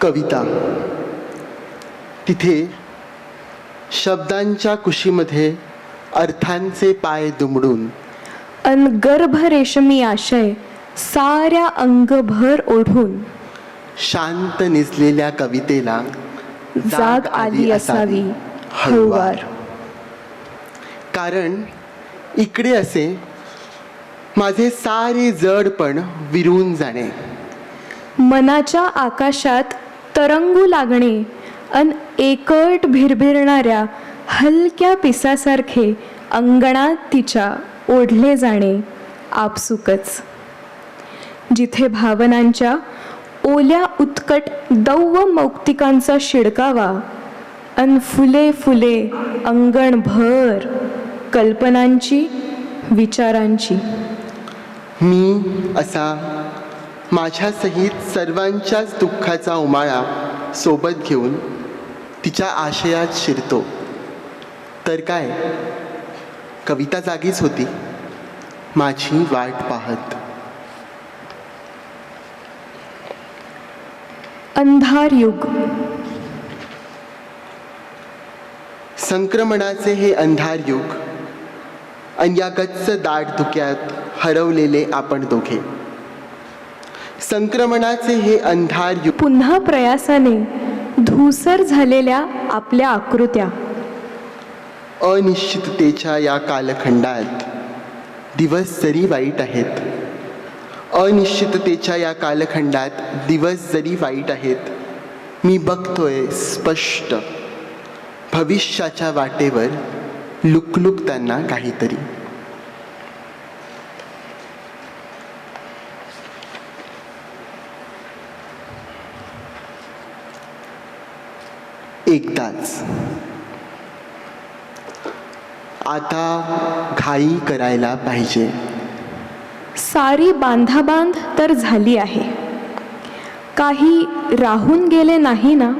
कविता. तिथे शब्दांच्या कुशीमध्ये अर्थांचे पाय दुमडून अन गर्भ रेशमी आशय साऱ्या अंगभर ओढून शांत निजलेल्या कवितेला जाग आली असावी हळुवार. कारण इकडे असे माझे सारे जडपण विरून जाणे, मनाच्या आकाशात तरंगू लागणे अन एकट भिरभिरणाऱ्या हलक्या पिसासारखे अंगणात तिच्या ओढले जाणे आपसुकच. जिथे भावनांच्या ओल्या उत्कट दौव मौक्तिकांचा शिडकावा अन फुले फुले अंगणभर कल्पनांची विचारांची. मी असा माझ्यासहित सर्वांच्याच दुःखाचा उमाळा सोबत घेऊन तिच्या आशयात शिरतो. तर काय, कविता जागीच होती माझी वाट पाहत. अंधार युग. संक्रमणाचे हे अंधार युग आणि या गच्च दाट धुक्यात हरवलेले आपण दोघे. संक्रमणाचे हे अंधार युग, पुन्हा प्रयासाने धूसर झालेल्या आपल्या आकृत्या. अनिश्चिततेच्या या कालखंडात दिवस जरी वाईट आहेत, अनिश्चिततेच्या या कालखंडात दिवस जरी वाईट आहेत, मी बघतोय स्पष्ट भविष्याच्या वाटेवर लुकलुकताना काहीतरी. एकदाच आता घाई करायला पाहिजे. सारी बांधाबांध तर झाली आहे, काही राहून गेले नाही ना.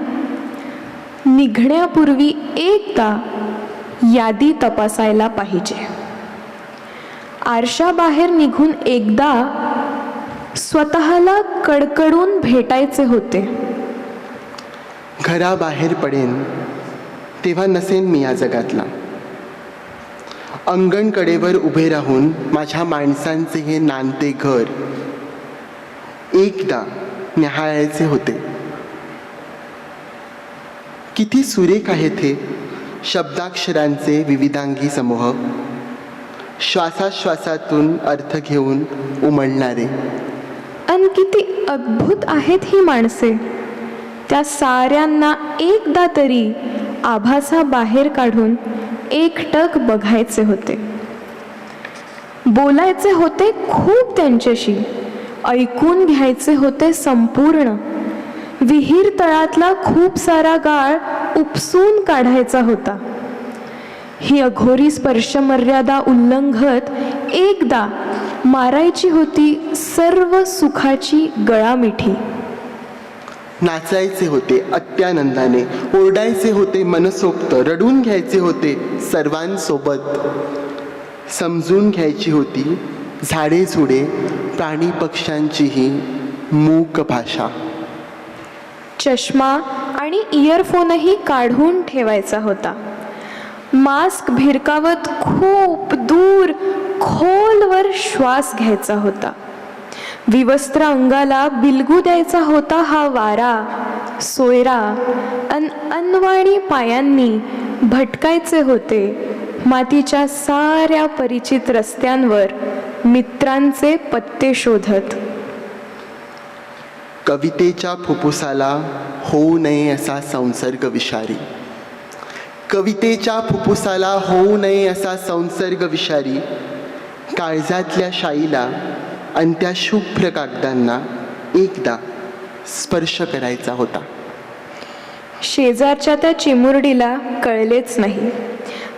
निघण्यापूर्वी एकदा यादी तपासायला पाहिजे. आरशाबाहेर निघून एकदा स्वतःला कडकडून भेटायचे होते. घराबाहेर पडेन तेव्हा नसेन मी या जगातला. अंगणकडेवर उभे राहून माझ्या माणसांचे हे नांदते घर एकदा न्याहाळायचे होते. किती सुरेख आहेत हे शब्दाक्षरांचे विविधांगी समूह, श्वासाश्वासातून अर्थ घेऊन उमलणारे. अन किती अद्भुत आहेत ही माणसे. त्या साऱ्यांना एकदा तरी आभासा बाहेर काढून एकटक बघायचे होते. बोलायचे होते खूप त्यांच्याशी, ऐकून घ्यायचे होते संपूर्ण. विहीर तळातला खूप सारा गाळ उपसून काढायचा होता. ही अघोरी स्पर्शमर्यादा उल्लंघत एकदा मारायची होती सर्व सुखाची गळामिठी. नाचायचे होते अत्यानंदाने, ओरडायचे होते मनसोक्त, रडून घ्यायचे होते सर्वांसोबत. समजून घ्यायची होती झाडे झुडे प्राणी पक्ष्यांचीही मूक भाषा. चष्मा आणि इयरफोनही काढून ठेवायचा होता. मास्क भिरकावत खूप दूर खोलवर श्वास घ्यायचा होता. विवस्त्र अंगाला बिलगू द्यायचा होता हा वारा सोयरा. अनवाणी पायांनी भटकायचे होते मातीच्या साऱ्या परिचित रस्त्यांवर मित्रांचे पत्ते शोधत. कवितेच्या फुफ्फुसाला होऊ नये असा संसर्ग विषारी, कवितेच्या फुफ्फुसाला होऊ नये असा संसर्ग विषारी. काळजातल्या शाईला आणि त्या शुभ्र कागदांना एकदा स्पर्श करायचा होता. शेजारच्या त्या चिमुरडीला कळलेच नाही.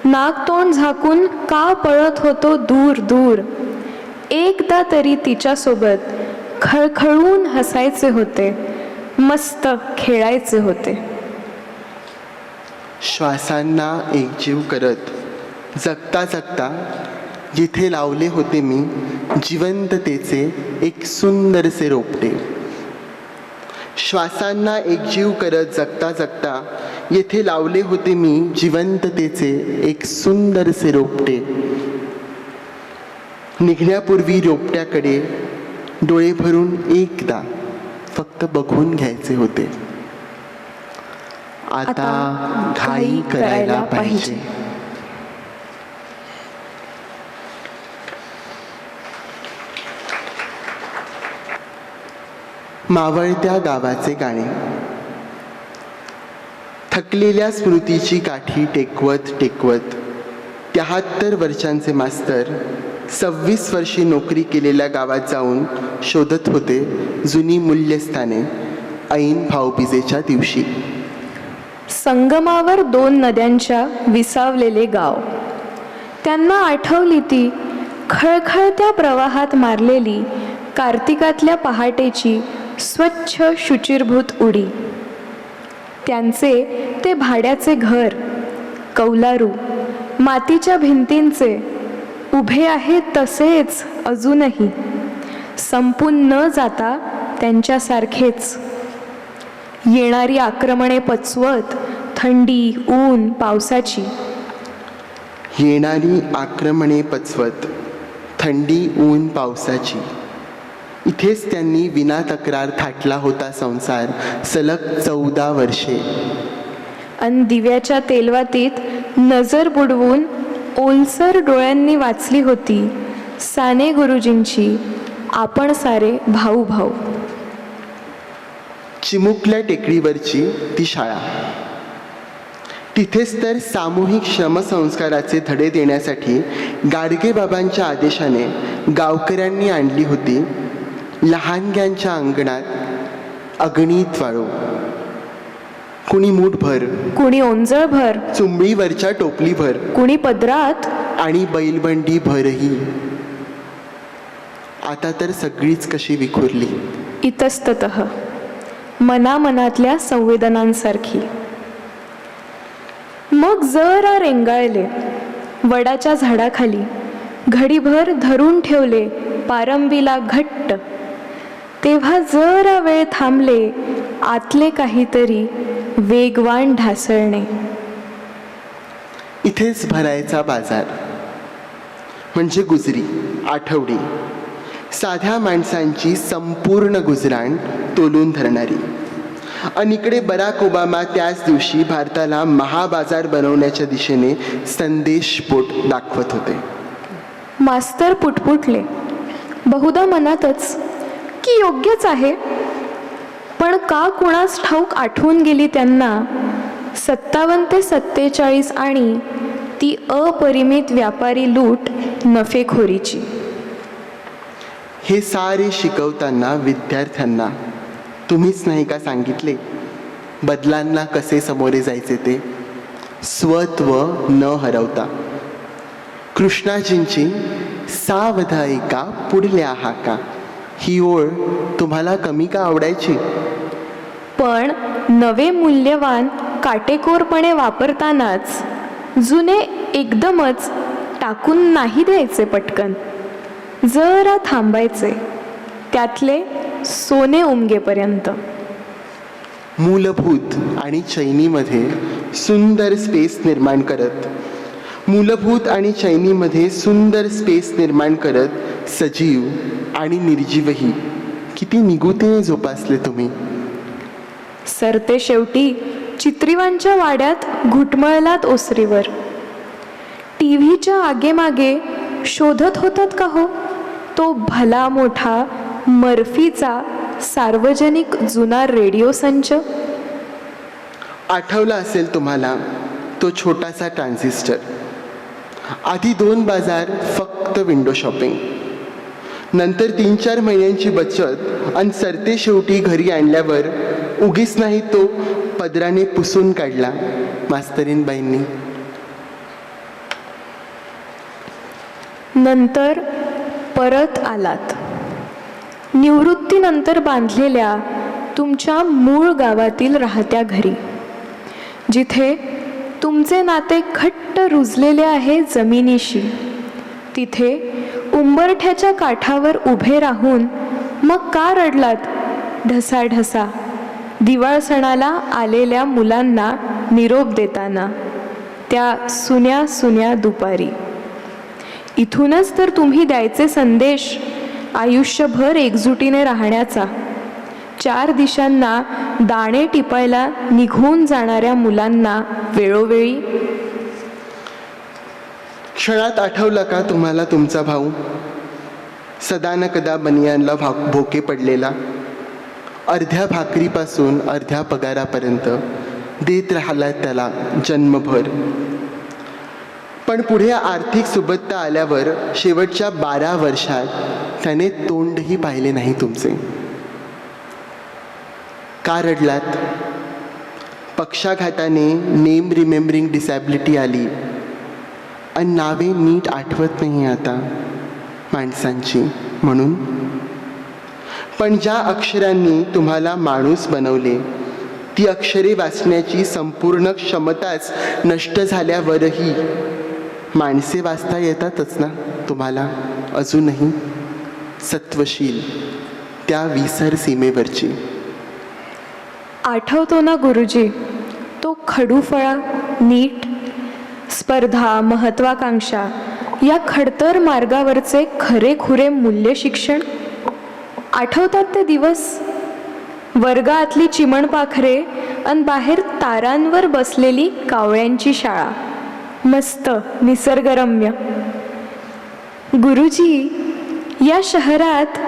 नाक तोंड झाकून का पळत होतो दूर दूर. एकदा तरी तिच्यासोबत खळखळून हसायचे होते, मस्त खेळायचे होते. श्वासांना एकजीव करत जगता जगता जिथे लावले होते मी जिवंततेचे एक सुंदरसे रोपटे, श्वासांना एकजीव करत जगता जगता येथे लावले होते मी जिवंततेचे एक सुंदरसे रोपटे. निघण्यापूर्वी रोपट्याकडे डोळे भरून एकदा फक्त बघून घ्यायचे होते. आता घाई करायला पाहिजे. मावळत्या गावाचे गाणे. थकलेल्या स्मृतीची काठी टेकवत टेकवत 73 वर्षांचे मास्तर 26 वर्षी नोकरी केलेल्या गावात जाऊन शोधत होते जुनी मूल्यस्थाने ऐन भाऊबीजेच्या दिवशी. संगमावर 2 नद्यांच्या विसावलेले गाव. त्यांना आठवली ती खळखळत्या प्रवाहात मारलेली कार्तिकातल्या पहाटेची स्वच्छ शुचिरभूत उडी. त्यांचे ते भाड्याचे घर, कौलारू मातीच्या भिंतींचे, उभे आहेत तसेच अजूनही, संपून न जाता त्यांच्यासारखेच. येणारी आक्रमणे पचवत थंडी, ऊन, पावसाची. येणारी आक्रमणे पचवत थंडी, ऊन, पावसाची. इथेच त्यांनी विना तक्रार थाटला होता संसार सलग 14 वर्षे. अन दिव्याच्या तेलवातीत नजर बुडवून ओलसर डोळ्यांनी वाचली होती साने गुरुजींची आपण सारे भाऊ भाऊ. चिमुकल्या टेकडीवरची ती शाळा. तिथेच तर सामूहिक श्रमसंस्काराचे धडे देण्यासाठी गाडगेबाबांच्या आदेशाने गावकऱ्यांनी आणली होती लहानग्यांच्या अंगणात अगणित वाळू. कुणी मूठभर, कुणी ओंजळभर, चुंबळीवरच्या टोपलीभर, कुणी पदरात आणि बैलबंडी भरही. आता तर सगळीच कशी विखुरली. इतस्ततः मनामनातल्या संवेदनांसारखी. मग जरा रेंगाळले वडाच्या झाडाखाली, घडीभर धरून ठेवले पारंबीला घट्ट. तेव्हा जरा वेळ थांबले आतले काहीतरी वेगवान ढासळणे. इथेच भरायचा बाजार म्हणजे गुजरी, आठवडी, साध्या माणसांची संपूर्ण गुजराण तोलून धरणारी. आणि इकडे बराक ओबामा त्याच दिवशी भारताला महाबाजार बनवण्याच्या दिशेने संदेशपोट दाखवत होते. मास्तर पुटपुटले, बहुधा मनातच की योग्यच आहे, पण का कुणास ठाऊक आठवून गेली त्यांना 57 ते 47 आणि ती अपरिमित व्यापारी लूट नफेखोरीची. हे सारे शिकवताना विद्यार्थ्यांना तुम्हीच नाही का सांगितले बदलांना कसे सामोरे जायचे ते, स्वत्व न हरवता. कृष्णाजींची सावधायिका पुढल्या हाका ही ओळ तुम्हाला कमी का आवडायची? पण नवे मूल्यवान काटेकोरपणे वापरतानाच जुने एकदमच टाकून नाही द्यायचे पटकन. जरा थांबायचे त्यातले सोने उमगेपर्यंत. मूलभूत आणि चैनीमध्ये सुंदर स्पेस निर्माण करत, मूलभूत आणि चैनीमध्ये सुंदर स्पेस निर्माण करत सजीव आणि निर्जीवही किती निगुतीने जोपासले तुम्ही. सरते शेवटी चित्रीवांच्या वाड्यात घुटमळलात ओसरीवर. टीव्हीच्या आगेमागे शोधत होतात का हो तो भला मोठा मर्फीचा सार्वजनिक जुना रेडिओ संच? आठवला असेल तुम्हाला तो छोटासा ट्रान्झिस्टर. आधी 2 बाजार फक्त विंडो शॉपिंग, नंतर 3-4 महिन्यांची बचत आणि सरते शेवटी घरी आणल्यावर उगीच नाही तो पदराने पुसून काढला मास्तरीनबाईंनी. नंतर परत आलात निवृत्तीनंतर बांधलेल्या तुमच्या मूळ गावातील राहत्या घरी, जिथे तुमचे नाते घट्ट रुजलेले आहे जमिनीशी. तिथे उंबरठ्याच्या काठावर उभे राहून मग का रडलात ढसाढसा दिवाळ सणाला आलेल्या मुलांना निरोप देताना त्या सुन्या सुन्या दुपारी. इथूनच तर तुम्ही द्यायचे संदेश आयुष्यभर एकजुटीने राहण्याचा. 4 दिशांना दाणे टिपायला निघून जाणाऱ्या मुलांना वेळोवेळी. क्षणात आठवला का तुम्हाला तुमचा भाऊ, सदा न कदा बनियानला भोके पडलेला, अर्ध्या भाकरीपासून अर्ध्या पगारापर्यंत देत राहिला त्याला जन्मभर. पण पुढे आर्थिक सुबत्ता आल्यावर शेवटच्या 12 वर्षात त्याने तोंडही पाहिले नाही तुमचे. का रडलात? पक्षाघाताने नेम रिमेंबरिंग डिसॅबिलिटी आली आणि नावे नीट आठवत नाही आता माणसांची म्हणून. पण ज्या अक्षरांनी तुम्हाला माणूस बनवले ती अक्षरे वाचण्याची संपूर्ण क्षमताच नष्ट झाल्यावरही माणसे वाचता येतातच ना तुम्हाला अजूनही, सत्वशील त्या विसर सीमेवरची. आठवतो ना गुरुजी तो खडूफळा, नीट, स्पर्धा, महत्वाकांक्षा या खडतर मार्गावरचे खरेखुरे मूल्य शिक्षण? आठवतात ते दिवस? वर्गातली चिमणपाखरे आणि बाहेर तारांवर बसलेली कावळ्यांची शाळा, मस्त निसर्गरम्य. गुरुजी, या शहरात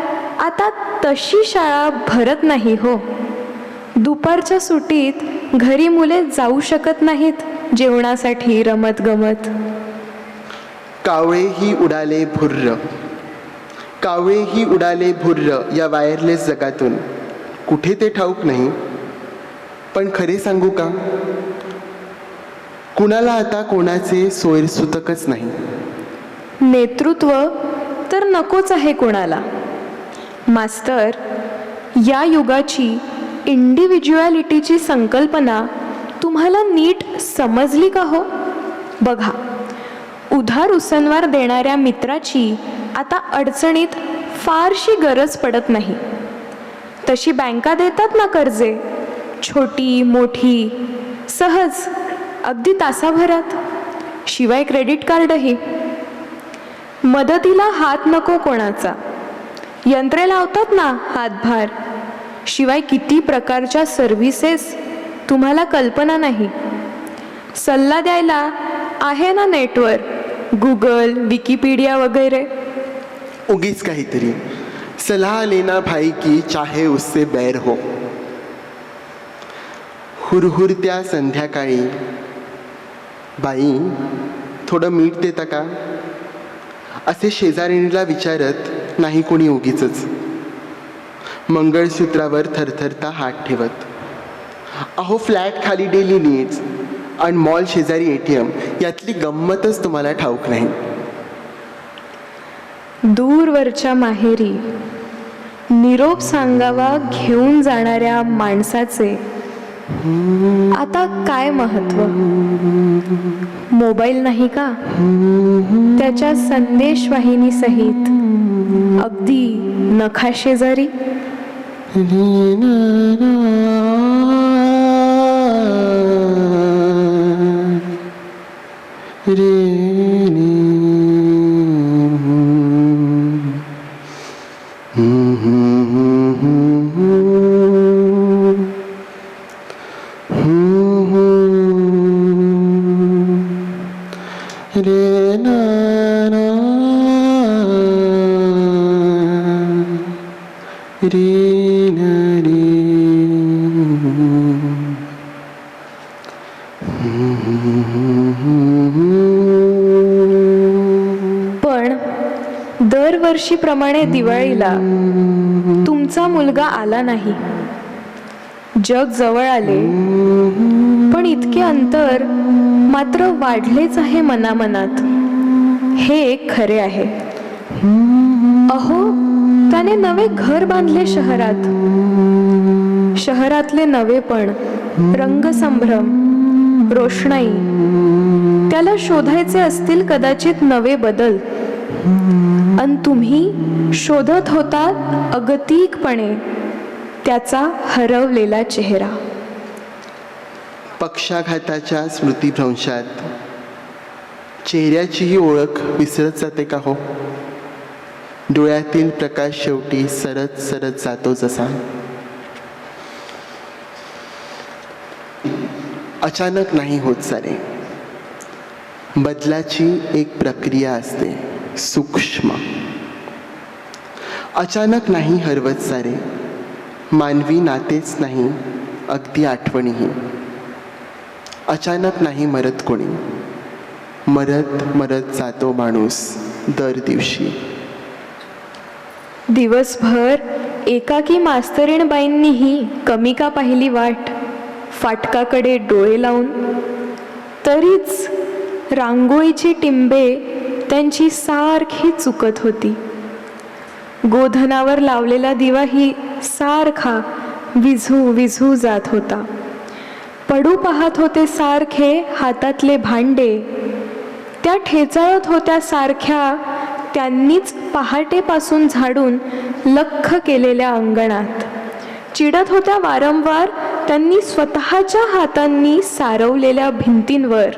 आता तशी शाळा भरत नाही हो. दुपारच्या सुटीत घरी मुले जाऊ शकत नाहीत जेवणासाठी, रमत गमत. कावळेही उडाले भुर्र, कावळेही उडाले भुर्र या वायरलेस जगातून. कुठे ते ठाऊक नाही, पण खरे सांगू का, कुणाला आता कोणाचे सोयरसुतकच नाही. नेतृत्व तर नकोच आहे कोणाला. मास्तर, या युगाची इंडिव्हिज्युअलिटीची संकल्पना तुम्हाला नीट समजली का हो? बघा, उधार उसनवार देणाऱ्या मित्राची आता अडचणीत फारशी गरज पडत नाही. तशी बँका देतात ना कर्जे, छोटी मोठी, सहज, अगदी तासाभरात, शिवाय क्रेडिट कार्डही. मदतीला हात नको कोणाचा, यंत्रे लावतात ना हातभार. शिवाय किती प्रकारच्या सर्व्हिसेस तुम्हाला कल्पना नाही. सल्ला द्यायला आहे ना नेटवर गुगल, विकिपीडिया वगैरे. उगीच काहीतरी सलाह लेना भाई की चाहे उससे बैर हो. हुरहुरत्या संध्याकाळी, बाई थोडं मीठ देता का, असे शेजारीणीला विचारत नाही कोणी उगीचच. मंगळसूत्रावर थरथरता हात ठेवत. अहो, फ्लॅट खाली डेली नीड्स आणि मॉल शेजारी ATM यातली गंमतच तुम्हाला ठाऊक नाही. दूरवरच्या माहेरी निरोप सांगावा घेऊन जाणाऱ्या माणसाचे आता काय महत्व? मोबाईल नाही का? त्याच्या संदेशवाहिनी सहित अगदी नखाशेजारी. पण दरवर्षीप्रमाणे दिवाळीला तुमचा मुलगा आला नाही. जग जवळ आले, पण इतके अंतर मात्र वाढलेच आहे मनामनात. हे एक खरे आहे. अहो, त्याने नवे घर बांधले शहरात. शहरातले नवेपण, रंगसंभ्रम, रोषणाई, त्याला शोधायचे असतील कदाचित नवे बदल. अन तुम्ही शोधत होतात अगतिकपणे त्याचा हरवलेला चेहरा. पक्षाघाताच्या स्मृतिभ्रंशात चेहऱ्याचीही ओळख विसरत जाते का हो? डोळ्यातील प्रकाश शेवटी सरत सरत जातो जसा. अचानक नाही होत सारे. बदलाची एक प्रक्रिया असते, सूक्ष्म. अचानक नाही हरवत सारे. मानवी नातेच नाही, अगदी आठवणीही. अचानक नाही मरत कोणी. मरत मरत जातो माणूस दर दिवशी. दिवसभर एकाकी मास्तरीणबाईंनीही कमी का पाहिली वाट, फाटकाकडे डोळे लावून? तरीच रांगोळीची टिंबे त्यांची सारखी चुकत होती. गोधनावर लावलेला दिवाही सारखा विझू विझू जात होता. पडू पाहत होते सारखे हातातले भांडे. त्या ठेचाळत होत्या सारख्या त्यांनीच पहाटेपासून झाडून लख्ख केलेल्या अंगणात. चिडत होत्या वारंवार त्यांनी स्वतःच्या हातांनी सारवलेल्या भिंतींवर.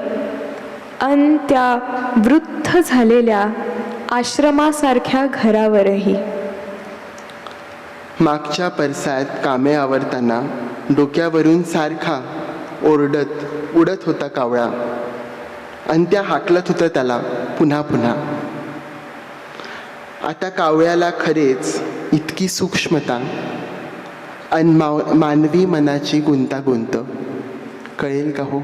अन त्या वृद्ध झालेल्या आश्रमासारख्या घरावरही. मागच्या परसात कामे आवरताना डोक्यावरून सारखा ओरडत उडत होता कावळा, आणि त्या हाकलत होतं त्याला पुन्हा पुन्हा. आता कावळ्याला खरेच इतकी सूक्ष्मता आणि मानवी मनाची गुंतागुंत कळेल का हो?